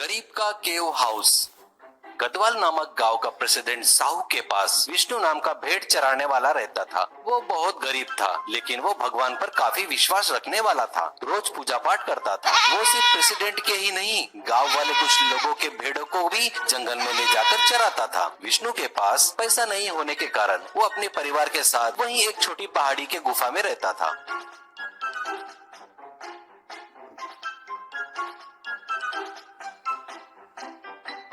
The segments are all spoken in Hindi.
गरीब का केव हाउस। गदवाल नामक गांव का प्रेसिडेंट साहू के पास विष्णु नाम का भेड़ चराने वाला रहता था। वो बहुत गरीब था, लेकिन वो भगवान पर काफी विश्वास रखने वाला था। रोज पूजा पाठ करता था। वो सिर्फ प्रेसिडेंट के ही नहीं, गांव वाले कुछ लोगों के भेड़ों को भी जंगल में ले जाकर चराता था। विष्णु के पास पैसा नहीं होने के कारण वो अपने परिवार के साथ वहीं एक छोटी पहाड़ी के गुफा में रहता था।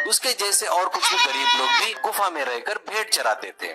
उसके जैसे और कुछ भी गरीब लोग भी गुफा में रहकर भेड़ चराते थे।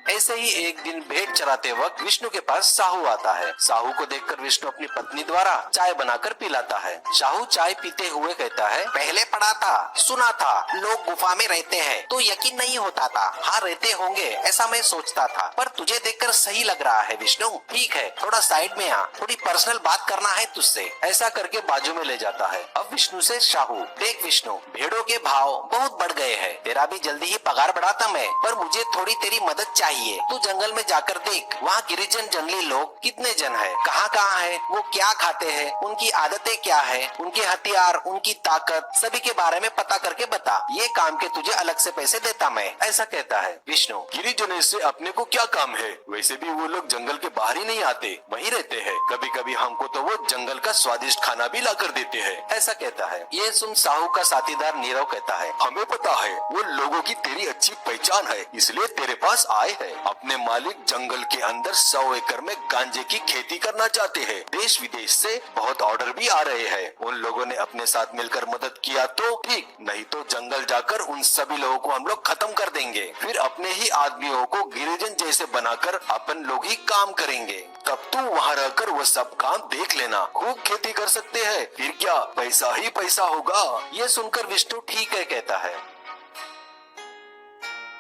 ऐसे ही एक दिन भेड़ चराते वक्त विष्णु के पास साहू आता है। साहू को देखकर विष्णु अपनी पत्नी द्वारा चाय बनाकर पिलाता है। साहू चाय पीते हुए कहता है, पहले पढ़ा था, सुना था, लोग गुफा में रहते हैं तो यकीन नहीं होता था। हाँ, रहते होंगे ऐसा मैं सोचता था, पर तुझे देखकर सही लग रहा है विष्णु। ठीक है, थोड़ा साइड में आ, थोड़ी पर्सनल बात करना है तुझसे। ऐसा करके बाजू में ले जाता है। अब विष्णु से साहू, देख विष्णु, भेड़ों के भाव बहुत बढ़ गए हैं। तेरा भी जल्दी ही पगार बढ़ाता मैं, पर मुझे थोड़ी तेरी मदद चाहिए। तू जंगल में जाकर देख, वहाँ गिरिजन जंगली लोग कितने जन है, कहाँ है, वो क्या खाते हैं, उनकी आदतें क्या है, उनके हथियार, उनकी ताकत, सभी के बारे में पता करके बता। ये काम के तुझे अलग से पैसे देता मैं। ऐसा कहता है विष्णु। गिरिजनों से अपने को क्या काम है? वैसे भी वो लोग जंगल के बाहर ही नहीं आते, वहीं रहते हैं। कभी कभी हमको तो वो जंगल का स्वादिष्ट खाना भी ला कर देते हैं। ऐसा कहता है। ये सुन साहू का साथीदार नीरव कहता है, हमें पता है वो लोगों की तेरी अच्छी पहचान है, इसलिए तेरे पास आए हैं। अपने मालिक जंगल के अंदर 100 एकड़ में गांजे की खेती करना चाहते हैं। देश विदेश से बहुत ऑर्डर भी आ रहे हैं। उन लोगों ने अपने साथ मिलकर मदद किया तो ठीक, नहीं तो जंगल जाकर उन सभी लोगों को हम लोग खत्म कर देंगे। फिर अपने ही आदमियों को गिरिजन जैसे बनाकर अपन लोग ही काम करेंगे। तब तू वहाँ रहकर वो सब काम देख लेना। खूब खेती कर सकते हैं, फिर क्या, पैसा ही पैसा होगा। ये सुनकर विष्णु ठीक है कहता है।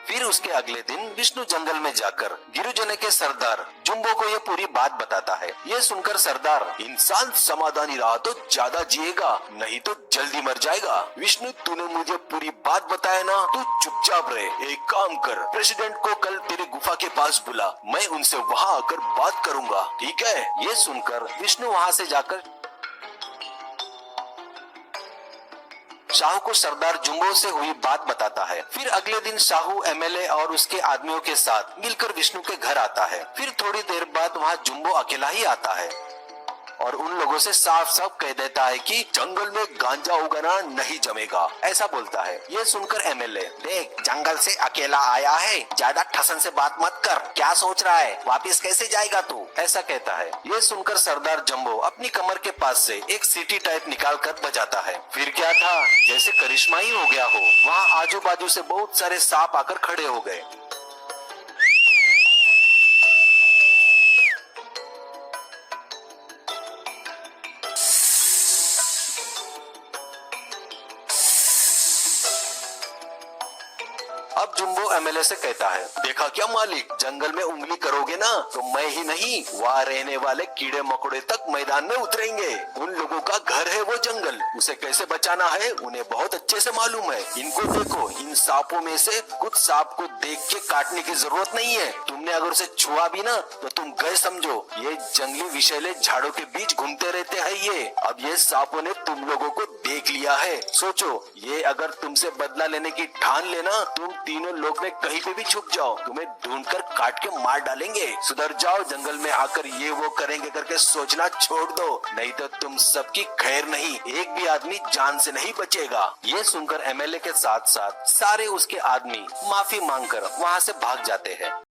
फिर उसके अगले दिन विष्णु जंगल में जाकर गिरिजनों के सरदार जुम्बो को ये पूरी बात बताता है। ये सुनकर सरदार, इंसान समाधानी रहा तो ज्यादा जिएगा, नहीं तो जल्दी मर जाएगा। विष्णु, तूने मुझे पूरी बात बताया ना, तू चुपचाप रहे। एक काम कर, प्रेसिडेंट को कल तेरे गुफा के पास बुला, मैं उनसे वहाँ आकर बात करूँगा, ठीक है? ये सुनकर विष्णु वहाँ से जाकर शाहू को सरदार जुम्बो से हुई बात बताता है। फिर अगले दिन शाहू एमएलए और उसके आदमियों के साथ मिलकर विष्णु के घर आता है। फिर थोड़ी देर बाद वहाँ जुम्बो अकेला ही आता है और उन लोगों से साफ साफ कह देता है कि जंगल में गांजा उगाना नहीं जमेगा, ऐसा बोलता है। ये सुनकर एमएलए, देख, जंगल से अकेला आया है, ज्यादा ठसन से बात मत कर। क्या सोच रहा है, वापिस कैसे जाएगा तू? ऐसा कहता है। ये सुनकर सरदार जम्बो अपनी कमर के पास से एक सीटी टाइप निकाल कर बजाता है। फिर क्या था, जैसे करिश्मा ही हो गया हो। वहाँ आजू बाजू से बहुत सारे सांप आकर खड़े हो गए। अब जुम्बो एमएलए से कहता है, देखा क्या मालिक, जंगल में उंगली करोगे ना तो मैं ही नहीं, वहाँ रहने वाले कीड़े मकोड़े तक मैदान में उतरेंगे। उन लोगों का घर है वो जंगल, उसे कैसे बचाना है उन्हें बहुत अच्छे से मालूम है। इनको देखो, इन सांपों में से कुछ सांप को देख के काटने की जरूरत नहीं है। तुमने अगर उसे छुआ भी ना तो तुम गए समझो। ये जंगली विषैले झाड़ों के बीच घूमते रहते हैं ये। अब ये सांपों ने तुम लोगों को देख लिया है। सोचो, ये अगर तुमसे बदला लेने की ठान लेना, तुम तीनों लोग में कहीं पे भी छुप जाओ, तुम्हें ढूंढकर काट के मार डालेंगे। सुधर जाओ, जंगल में आकर ये वो करेंगे करके सोचना छोड़ दो, नहीं तो तुम सबकी खैर नहीं, एक भी आदमी जान से नहीं बचेगा। ये सुनकर एमएलए के साथ साथ सारे उसके आदमी माफी मांगकर वहाँ से भाग जाते हैं।